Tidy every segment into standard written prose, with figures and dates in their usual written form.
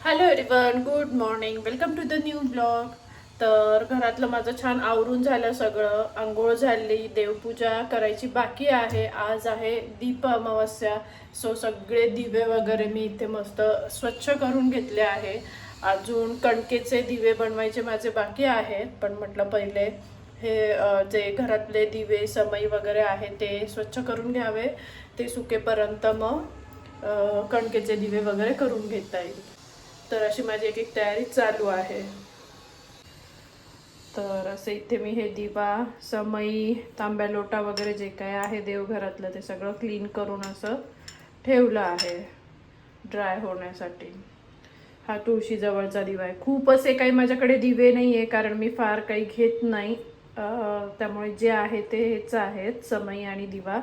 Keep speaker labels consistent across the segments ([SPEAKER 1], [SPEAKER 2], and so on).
[SPEAKER 1] Hello everyone, good morning, welcome to the new blog. तर घरातलं माझं छान आवरून झालं सगळं. आंघोळ झाली, देवपूजा करायची बाकी आहे. आज आहे दीप अमावस्या. सो सगळे दिवे वगैरे मी इथे मस्त स्वच्छ करून घेतले आहे. अजून कणकेचे दिवे बनवायचे माझे बाकी आहेत, पण म्हटलं पहिले हे जे घरातले दिवे समई वगैरे आहे ते स्वच्छ करून घ्यावे. ते सुकेपर्यंत मग कणकेचे दिवे वगैरे करून घेता येईल. तर अशी माझी एक एक तयारी चालू आहे. तर असे इथे मी हे दिवा, समई, तांब्या, लोटा वगैरे जे काय आहे देवघरातलं ते सगळं क्लीन करून असं ठेवलं आहे ड्राय होण्यासाठी. हा तुळशी जवळचा दिवा आहे. खूप असे काही माझ्याकडे दिवे नाही आहे, कारण मी फार काही घेत नाही. त्यामुळे जे आहे ते हेच आहेत, समई आणि दिवा.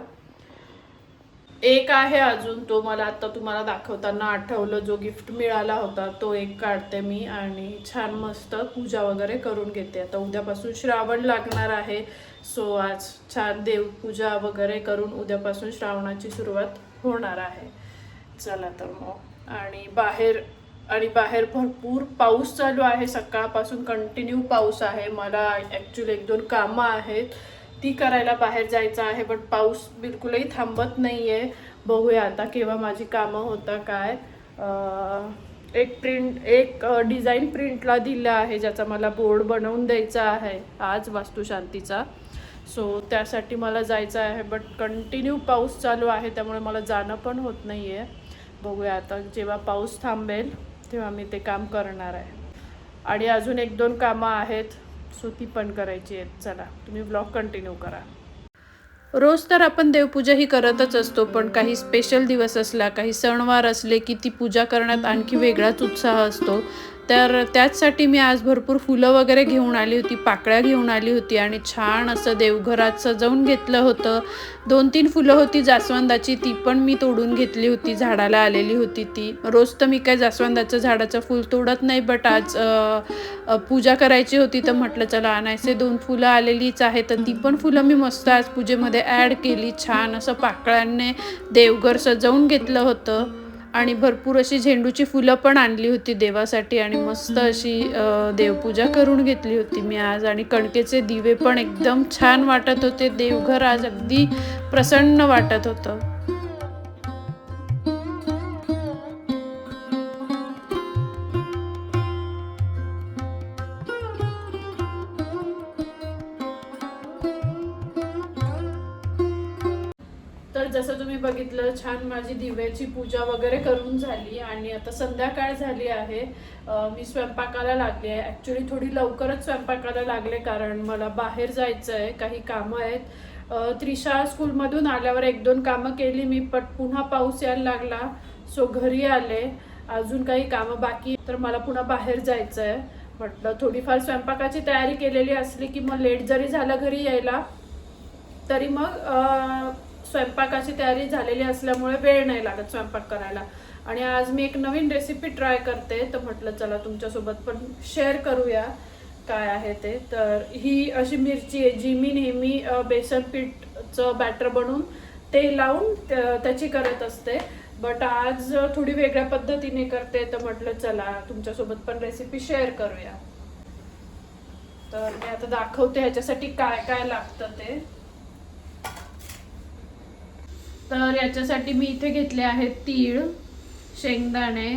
[SPEAKER 1] एक आहे अजून, तो मला आता तुम्हाला दाखवताना आठवलं, जो गिफ्ट मिळाला होता तो एक काढते मी आणि छान मस्त पूजा वगैरे करून घेते. आता उद्यापासून श्रावण लागणार आहे. सो आज छान देवपूजा वगैरे करून उद्यापासून श्रावणाची सुरुवात होणार आहे. चला तर मग. आणि बाहेर भरपूर पाऊस चालू आहे. सकाळपासून कंटिन्यू पाऊस आहे. मला ॲक्च्युली 1-2 कामं आहेत, ती करायला बाहेर जायचं आहे, पण पाऊस बिलकुलही थांबत नाही आहे. बघूया आता केव्हा माझी कामं होतं काय. एक डिझाईन प्रिंटला दिलं आहे, ज्याचा मला बोर्ड बनवून द्यायचा आहे आज वास्तुशांतीचा. सो त्यासाठी मला जायचं आहे, बट कंटिन्यू पाऊस चालू आहे, त्यामुळे मला जाणं पण होत नाही आहे. बघूया आता, जेव्हा पाऊस थांबेल तेव्हा मी ते काम करणार आहे. आणि अजून 1-2 कामं आहेत, सो ती पण करायची आहेत. चला, तुम्ही ब्लॉग कंटिन्यू करा. रोज तर आपण देवपूजा ही करतच असतो, पण काही स्पेशल दिवस असला, काही सणवार असले की ती पूजा करण्यात आणखी वेगळाच उत्साह असतो. तर त्याचसाठी मी आज भरपूर फुलं वगैरे घेऊन आली होती, पाकळ्या घेऊन आली होती आणि छान असं देवघरात सजवून घेतलं होतं. 2-3 फुलं होती जास्वंदाची, ती पण मी तोडून घेतली होती, झाडाला आलेली होती ती. रोज तर मी काय जास्वंदाचं झाडाचं फूल तोडत नाही, बट आज पूजा करायची होती तर म्हटलं चला आणायचे. 2 फुलं आलेलीच आहे, तर ती पण फुलं मी मस्त आज पूजेमध्ये ॲड केली. छान असं पाकळ्यांनी देवघर सजवून घेतलं होतं आणि भरपूर अशी झेंडूची फुलं पण आणली होती देवासाठी आणि मस्त अशी देवपूजा करून घेतली होती मी आज. आणि कणकेचे दिवे पण एकदम छान वाटत होते. देवघर आज अगदी प्रसन्न वाटत होतं. तर जसं तुम्ही बघितलं, छान माझी दिव्याची पूजा वगैरे करून झाली आणि आता संध्याकाळ झाली आहे. मी स्वयंपाकाला लागली आहे. ॲक्च्युली थोडी लवकरच स्वयंपाकाला लागले, कारण मला बाहेर जायचं आहे, काही कामं आहेत. त्रिशा स्कूलमधून आल्यावर 1-2 कामं केली मी, पण पुन्हा पाऊस यायला लागला. सो घरी आले, अजून काही कामं बाकी, तर मला पुन्हा बाहेर जायचं आहे. म्हटलं थोडीफार स्वयंपाकाची तयारी केलेली असली की मग लेट जरी झालं घरी यायला, तरी मग स्वयंपाकाची तयारी झालेली असल्यामुळे वेळ नाही लागत स्वयंपाक करायला. आणि आज मी एक नवीन रेसिपी ट्राय करते, तर म्हटलं चला तुमच्यासोबत पण शेअर करूया काय आहे ते. तर ही अशी मिरची आहे जी मी नेहमी बेसन पीठचं बॅटर बनवून ते लावून त्याची करत असते, बट आज थोडी वेगळ्या पद्धतीने करते, तर म्हटलं चला तुमच्यासोबत पण रेसिपी शेअर करूया. तर मी आता दाखवते ह्याच्यासाठी काय काय लागतं ते. तर याच्यासाठी मी इथे घेतले आहेत तीळ, शेंगदाणे,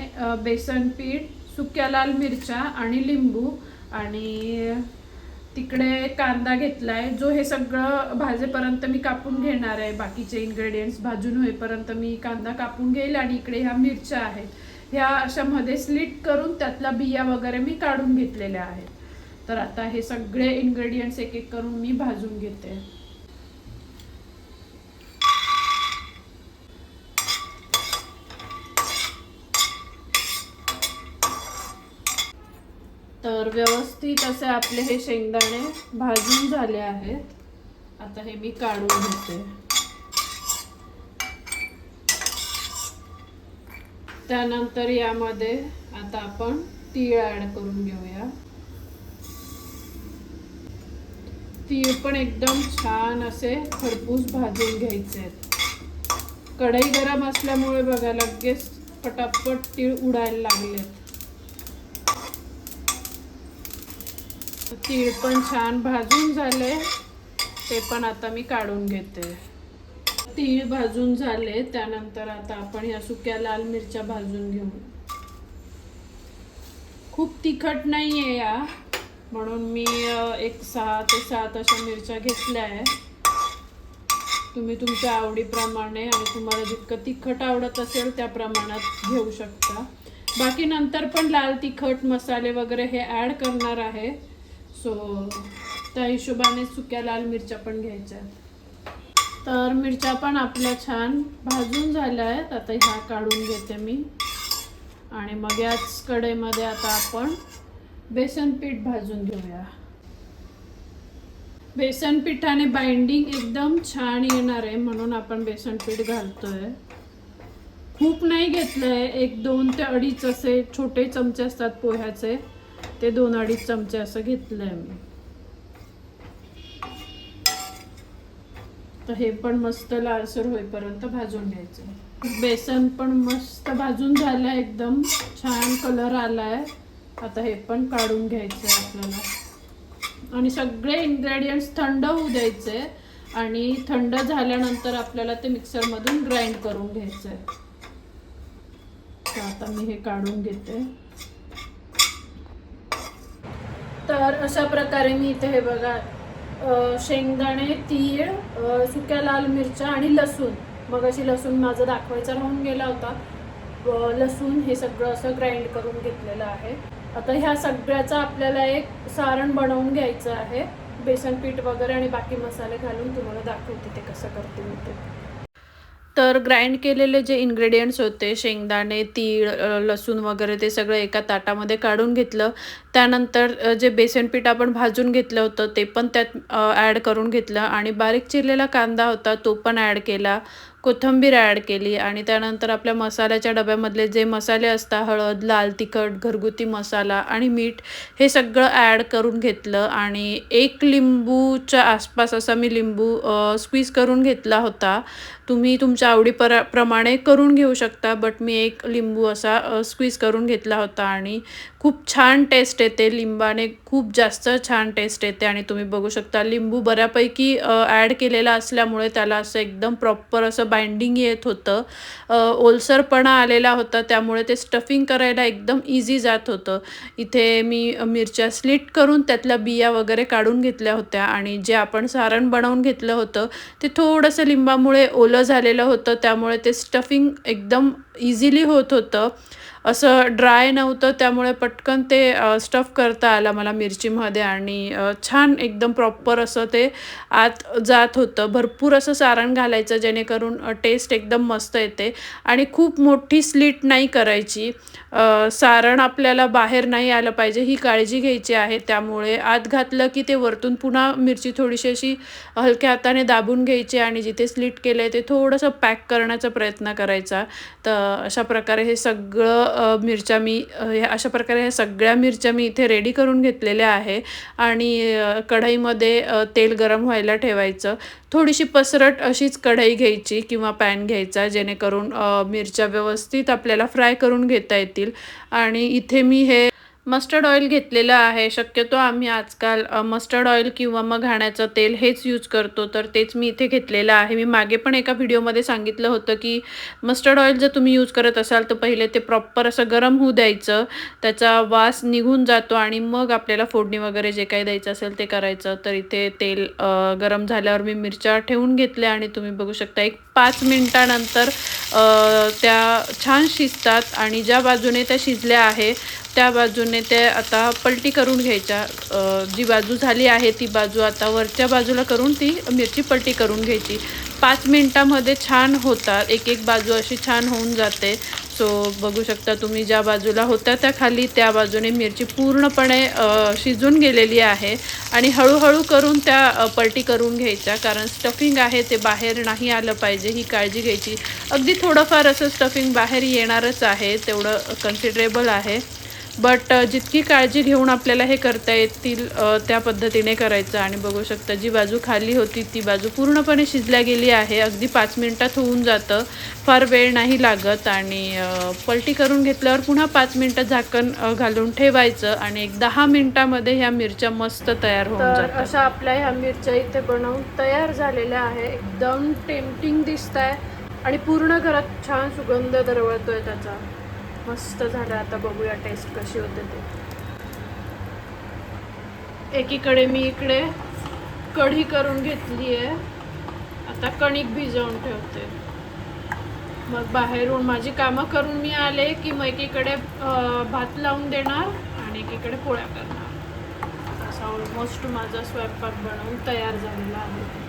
[SPEAKER 1] बेसन पीठ, सुक्या लाल मिरच्या आणि लिंबू. आणि तिकडे कांदा घेतला आहे, जो हे सगळं भाजेपर्यंत मी कापून घेणार आहे. बाकीचे इन्ग्रेडियंट्स भाजून होईपर्यंत मी कांदा कापून घेईल. आणि इकडे ह्या मिरच्या आहेत, ह्या अशा मध्ये स्लिट करून त्यातला बिया वगैरे मी काढून घेतलेल्या आहेत. तर आता हे सगळे इन्ग्रेडियंट्स एक एक करून मी भाजून घेते. तर व्यवस्थित असे आपले हे शेंगदाणे भाजून झाले आहेत. आता हे मी काढून घेते. त्यानंतर यामध्ये आता आपण तीळ ॲड करून घेऊया. तीळ पण एकदम छान असे खरपूस भाजून घ्यायचे आहेत. कढई गरम असल्यामुळे बघा लगेच पटापट तीळ उडायला लागलेत. तीळ पण छान भाजून झाले, ते पण आता मी काढून घेते. तीळ भाजून झाले, त्यानंतर आता आपण ह्या सुक्या लाल मिरच्या भाजून घेऊ. खूप तिखट नाही आहे या, म्हणून मी एक 6 ते 7 अशा मिरच्या घेतल्या आहे. तुम्ही तुमच्या आवडीप्रमाणे आणि तुम्हाला जितकं तिखट आवडत असेल त्या प्रमाणात घेऊ शकता. बाकी नंतर पण लाल तिखट मसाले वगैरे हे ॲड करणार आहे, सो त्या हिशोबाने सुक्या लाल मिरच्या पण घ्यायच्या. तर मिरच्या पण आपल्या छान भाजून झाल्या आहेत. आता ह्या काढून घेते मी आणि मग याच कढईमध्ये आता आपण बेसन पीठ भाजून घेऊया. बेसन पिठाने बाइंडिंग एकदम छान येणार आहे, म्हणून आपण बेसन पीठ घालतोय. खूप नाही घेतलंय, 1-2 ते 2.5 असे छोटे चमचे असतात पोह्याचे, ते 2-2.5 चमचे असं घेतलंय मी. तर हे पण मस्त लालसर होईपर्यंत भाजून घ्यायचं. बेसन पण मस्त भाजून झालं, एकदम छान कलर आलाय. आता हे पण काढून घ्यायचं आपल्याला आणि सगळे इन्ग्रेडियंट्स थंड होऊ द्यायचे आणि थंड झाल्यानंतर आपल्याला ते मिक्सरमधून ग्राइंड करून घ्यायचं आहे. तर आता मी हे काढून घेते. तर अशा प्रकारे मी इथे हे बघा, शेंगदाणे, तीळ, सुक्या लाल मिरच्या आणि लसूण, मग अशी लसूण माझं दाखवायचा राहून गेला होता, लसूण हे सगळं असं ग्राइंड करून घेतलेलं आहे. आता ह्या सगळ्याचं आपल्याला एक सारण बनवून घ्यायचं आहे. बेसन पीठ वगैरे आणि बाकी मसाले घालून तुम्हाला दाखवते ते कसं करते मी ते. तर ग्राइंड केलेले जे इन्ग्रेडियंट्स होते, शेंगदाणे, तीळ, लसूण वगैरे, ते सगळं एका ताटामध्ये काढून घेतलं. त्यानंतर जे बेसन पीठ आपण भाजून घेतलं होतं ते पण त्यात ॲड करून घेतलं आणि बारीक चिरलेला कांदा होता तो पण ॲड केला, कोथिंबीर ॲड केली आणि त्यानंतर आपल्या मसाल्याच्या डब्यामधले जे मसाले असतात, हळद, लाल तिखट, घरगुती मसाला आणि मीठ, हे सगळं ॲड करून घेतलं आणि 1 लिंबूच्या आसपास असा मी लिंबू स्क्वीज करून घेतला होता. तुम्ही तुमच्या आवडीप्रमाणे करून घेऊ शकता, बट मी 1 लिंबू असा स्क्वीज करून घेतला होता आणि खूप छान टेस्ट येते. लिंबाने खूप जास्त छान टेस्ट येते आणि तुम्ही बघू शकता लिंबू बऱ्यापैकी ॲड केलेला असल्यामुळे त्याला असं एकदम प्रॉपर असं बाइंडिंग येत होतं. ओलसरपणा आलेला होता, त्यामुळे ते स्टफिंग करायला एकदम इझी जात होतं. इथे मी मिरच्या स्लिट करून त्यातल्या बिया वगैरे काढून घेतल्या होत्या आणि जे आपण सारण बनवून घेतलं होतं ते थोडंसं लिंबामुळे ओलं झालेलं होतं, त्यामुळे ते स्टफिंग एकदम इझिली होत होतं. असं ड्राय नव्हतं, त्यामुळे पटकन ते स्टफ करता आलं मला मिरचीमध्ये आणि छान एकदम प्रॉपर असं ते आत जात होतं. भरपूर असं सारण घालायचं जेणेकरून टेस्ट एकदम मस्त येते आणि खूप मोठी स्लिट नाही करायची. सारण आपल्याला बाहेर नाही आलं पाहिजे ही काळजी घ्यायची आहे, त्यामुळे आत घातलं की ते वरतून पुन्हा मिरची थोडीशी अशी हलक्या हाताने दाबून घ्यायची आणि जिथे स्लिट केलं आहे ते थोडंसं पॅक करण्याचा प्रयत्न करायचा. तर अशा प्रकारे हे सगळं अशा प्रकारे ह्या सगळ्या मिरच्या मी इथे रेडी करून घेतलेल्या आहे आणि कढईमध्ये तेल गरम व्हायला ठेवायचं. थोडीशी पसरट अशीच कढई घ्यायची किंवा पॅन घ्यायचा, जेणेकरून मिरच्या व्यवस्थित आपल्याला फ्राय करून घेता येतील. आणि इथे मी हे मस्टर्ड ऑइल घेतलेलं आहे. शक्यतो आम्ही आजकाल मस्टर्ड ऑइल किंवा मग घाण्याचं तेल हेच यूज करतो, तर तेच मी इथे घेतलेलं आहे. मी मागे पण एका व्हिडिओमध्ये सांगितलं होतं की मस्टर्ड ऑइल जर तुम्ही यूज करत असाल तर पहिले ते प्रॉपर असं गरम होऊ द्यायचं, त्याचा वास निघून जातो आणि मग आपल्याला फोडणी वगैरे जे काही द्यायचं असेल ते करायचं. तर इथे तेल गरम झाल्यावर मी मिरच्या ठेवून घेतल्या आणि तुम्ही बघू शकता 5 मिनिटानंतर त्या छान शिजतात आणि ज्या बाजूने त्या शिजल्या आहे त्या बाजूने ते आता पलटी करून घ्यायच्या. जी बाजू झाली आहे ती बाजू आता वरच्या बाजूला करून ती मिरची पलटी करून घ्यायची. 5 मिनिटामध्ये छान होतात, एक बाजू अशी छान होऊन जाते. सो बघू शकता तुम्ही ज्या बाजूला होत्या त्या खाली त्या बाजूने मिरची पूर्णपणे शिजून गेलेली आहे आणि हळूहळू करून त्या पलटी करून घ्यायच्या, कारण स्टफिंग आहे ते बाहेर नाही आलं पाहिजे ही काळजी घ्यायची. अगदी थोडंफार असं स्टफिंग बाहेर येणारच आहे, तेवढं कन्सिडरेबल आहे. बट जितकी काळजी घेऊन आपल्याला हे करता येतील त्या पद्धतीने करायचं. आणि बघू शकता जी बाजू खाली होती ती बाजू पूर्णपणे शिजल्या गेली आहे. अगदी 5 मिनटात होऊन जातं, फार वेळ नाही लागत. आणि पलटी करून घेतल्यावर पुन्हा 5 मिनटं झाकण घालून ठेवायचं आणि एक 10 मिनटामध्ये ह्या मिरच्या मस्त तयार होऊन जातात. अशा आपल्या ह्या मिरच्या इथे बनवून तयार झालेल्या आहे. एकदम टेम्पटिंग दिसत आहे आणि पूर्ण घरात छान सुगंध दरवळतोय त्याचा. मस्त झालं. आता बघूया टेस्ट कशी होते ते. एकीकडे मी इकडे कढी करून घेतली आहे. आता कणिक भिजवून ठेवते. मग बाहेरून माझी कामं करून मी आले की मग एकीकडे भात लावून देणार आणि एकीकडे पोळ्या करणार. असा ऑलमोस्ट माझा स्वयंपाक बनवून तयार झालेला आहे.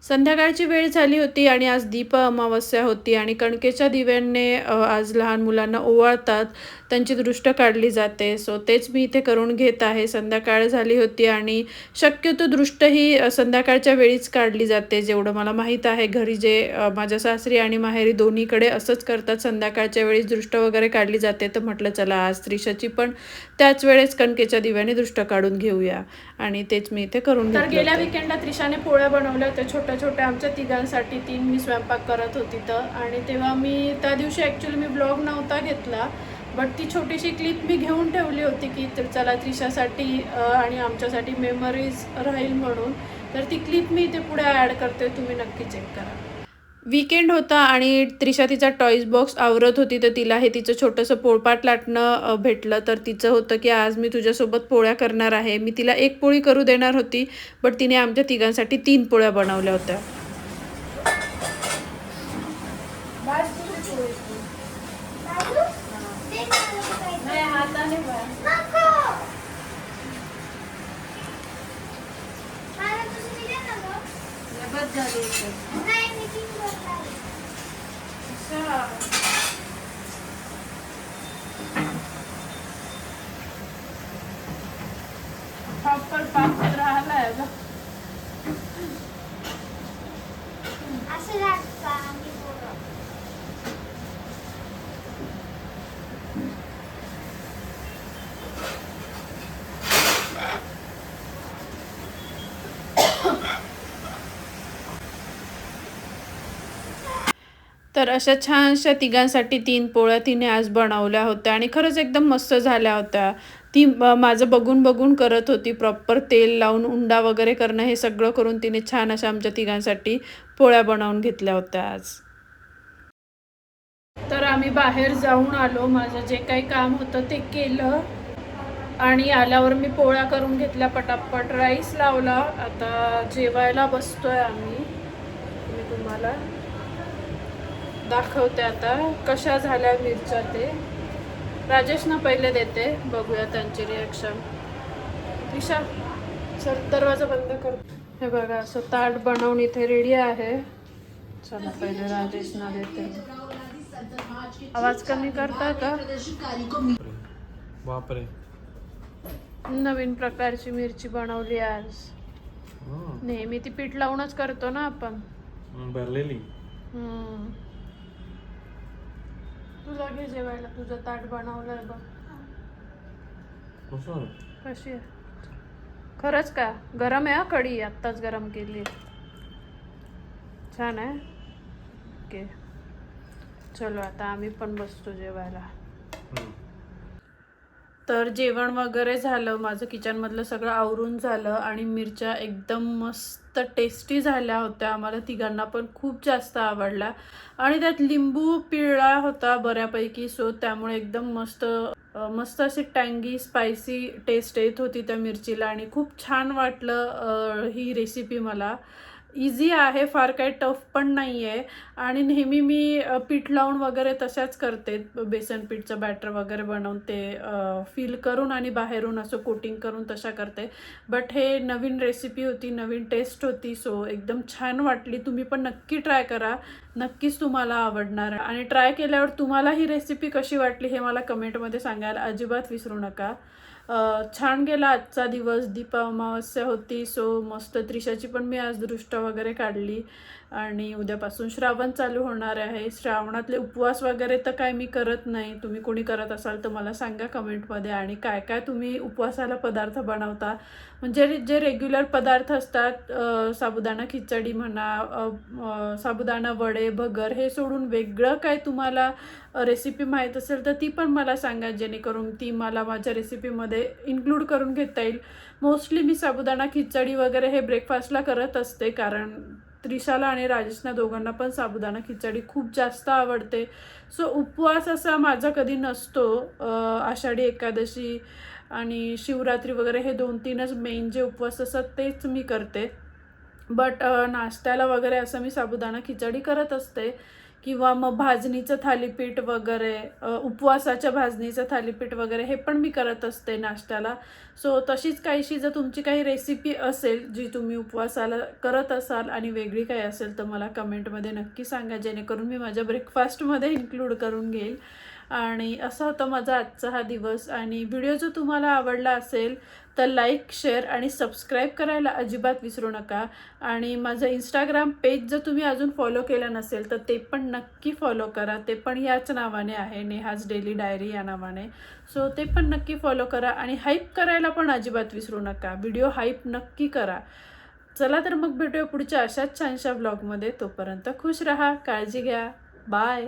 [SPEAKER 1] संध्याकाळची वेळ झाली होती आणि आज दीप अमावस्या होती आणि कणकेच्या दिव्यांनी आज लहान मुलांना ओवाळतात, त्यांची दृष्ट काढली जाते. सो तेच मी इथे करून घेत आहे. संध्याकाळ झाली होती आणि शक्यतो दृष्ट ही संध्याकाळच्या वेळीच काढली जाते. जेवढं मला माहीत आहे घरी जे माझ्या सासरी आणि माहेरी दोन्हीकडे असंच करतात, संध्याकाळच्या वेळीच दृष्ट वगैरे काढली जाते. तर म्हटलं चला आज त्रिशाची पण त्याच वेळेस कणकेच्या दिव्याने दृष्ट काढून घेऊया आणि तेच मी इथे करून घेतलं. तर गेल्या विकेंडला त्रिशाने पोळ्या बनवल्या होत्या छोट्या छोट्या आमच्या तिघांसाठी. 3 मी स्वयंपाक करत होती तर. आणि तेव्हा मी त्या दिवशी ॲक्च्युली मी ब्लॉग नव्हता घेतला, बट ती छोटीशी क्लिप मी घेऊन ठेवली होती की चला त्रिशासाठी आणि आमच्यासाठी मेमरीज राहील म्हणून. तर ती क्लिप मी इथे पुढे ॲड करते, तुम्ही नक्की चेक करा. वीकेंड होता आणि त्रिशा तिचा टॉईज बॉक्स आवरत होती तर तिला हे तिचं छोटंसं पोळपाट लाटणं भेटलं. तर तिचं होतं की आज मी तुझ्यासोबत पोळ्या करणार आहे. मी तिला 1 पोळी करू देणार होती, बट तिने आमच्या तिघांसाठी 3 पोळ्या बनवल्या होत्या. प्रॉपर पाक राहिला आहे का असं लागतं. तर अशा छानशा तिघांसाठी 3 पोळ्या तिने आज बनवल्या होत्या आणि खरंच एकदम मस्त झाल्या होत्या. ती माझं बघून बघून करत होती. प्रॉपर तेल लावून उंडा वगैरे करणं हे सगळं करून तिने छान अशा आमच्या तिघांसाठी पोळ्या बनवून घेतल्या होत्या आज. तर आम्ही बाहेर जाऊन आलो. माझं जे काही काम होतं ते केलं आणि आल्यावर मी पोळ्या करून घेतल्या पटापट. राईस लावला. आता जेवायला बसतोय आम्ही. मी तुम्हाला दाखवते आता कशा झाल्या मिरच्या ते. राजेशना पहिले देते, बघूया त्यांची रिॲक्शन. त्रिशा सर दरवाजा बंद कर. हे बघा असं ताट बनवून इथे रेडी आहे. चला पहिले राजेशना देते. आवाज कमी करता का? बापरे. नवीन प्रकारची मिरची बनवली आज. नेहमी ती पीठ लावूनच करतो ना आपण. भरलेली. तुला घे जेवायला. तुझं ताट बनवलंय बघ. कशी आहे? खरंच का? गरम आहे. कढी आत्ताच गरम केली. छान आहे. ओके चलो आता आम्ही पण बसतो जेवायला. तर जेवण वगैरे झालं. माझं किचनमधलं सगळं आवरून झालं आणि मिरच्या एकदम मस्त टेस्टी झाल्या होत्या. आम्हाला तिघांना पण खूप जास्त आवडला आणि त्यात लिंबू पिळला होता बऱ्यापैकी. सो त्यामुळे एकदम मस्त अशी टँगी स्पायसी टेस्ट येत होती त्या मिरचीला आणि खूप छान वाटलं ही रेसिपी मला. इझी आहे, फार काही टफ पण नाही आहे आणि नेहमी मी पीठ लावून वगैरे तशाच करते. बेसन पीठचं बॅटर वगैरे बनवून ते फिल करून आणि बाहेरून असं कोटिंग करून तशा करते. बट हे नवीन रेसिपी होती, नवीन टेस्ट होती. सो एकदम छान वाटली. तुम्ही पण नक्की ट्राय करा, नक्कीच तुम्हाला आवडणार. आणि ट्राय केल्यावर तुम्हाला ही रेसिपी कशी वाटली हे मला कमेंटमध्ये सांगायला अजिबात विसरू नका. छान गेला आजचा दिवस. दीप अमावस्या होती. सो मस्त त्रिशाची पण मी आज दृष्ट वगैरे काढली. आणि उद्यापासून श्रावण चालू होणार आहे. श्रावणातले उपवास वगैरे तर काय मी करत नाही. तुम्ही कोणी करत असाल तर मला सांगा कमेंटमध्ये. आणि काय काय तुम्ही उपवासाला पदार्थ बनवता, म्हणजे जे रेग्युलर पदार्थ असतात, साबुदाणा खिचडी म्हणा, साबुदाणा वडे, भगर, हे सोडून वेगळं काय तुम्हाला रेसिपी माहीत असेल तर ती पण मला सांगा, जेणेकरून ती मला माझ्या रेसिपीमध्ये इन्क्लूड करून घेता येईल. मोस्टली मी साबुदाणा खिचडी वगैरे हे ब्रेकफास्टला करत असते, कारण त्रिशाला आणि राजेशना दोघांना पण साबुदाणा खिचडी खूप जास्त आवडते. सो उपवास असा माझा कधी नसतो. आषाढी एकादशी आणि शिवरात्री वगैरे हे 2-3च मेन जे उपवास असतात तेच मी करते. बट नाश्त्याला वगैरे असं मी साबुदाणा खिचडी करत असते, किंवा मग भाजणीचं थालीपीठ वगैरे, उपवासाच्या भाजणीचं थालीपीठ वगैरे हे पण मी करत असते नाश्त्याला. सो तशीच काहीशी जर तुमची काही रेसिपी असेल जी तुम्ही उपवासाला करत असाल आणि वेगळी काही असेल तर मला कमेंटमध्ये नक्की सांगा, जेणेकरून मी माझ्या ब्रेकफास्टमध्ये इन्क्लूड करून घेईल. आणि असा होता माझा आजचा हा दिवस. आणि व्हिडिओ जर तुम्हाला आवडला असेल तर लाईक, शेअर आणि सबस्क्राईब करायला अजिबात विसरू नका. आणि माझं इंस्टाग्राम पेज जर तुम्ही अजून फॉलो केलं नसेल तर ते पण नक्की फॉलो करा. ते पण याच नावाने आहे, नेहाज डेली डायरी या नावाने. सो ते पण नक्की फॉलो करा. आणि हाईप करायला पण अजिबात विसरू नका. व्हिडिओ हाईप नक्की करा. चला तर मग भेटूया पुढच्या अशाच छानशा ब्लॉगमध्ये. तोपर्यंत खुश राहा, काळजी घ्या. बाय.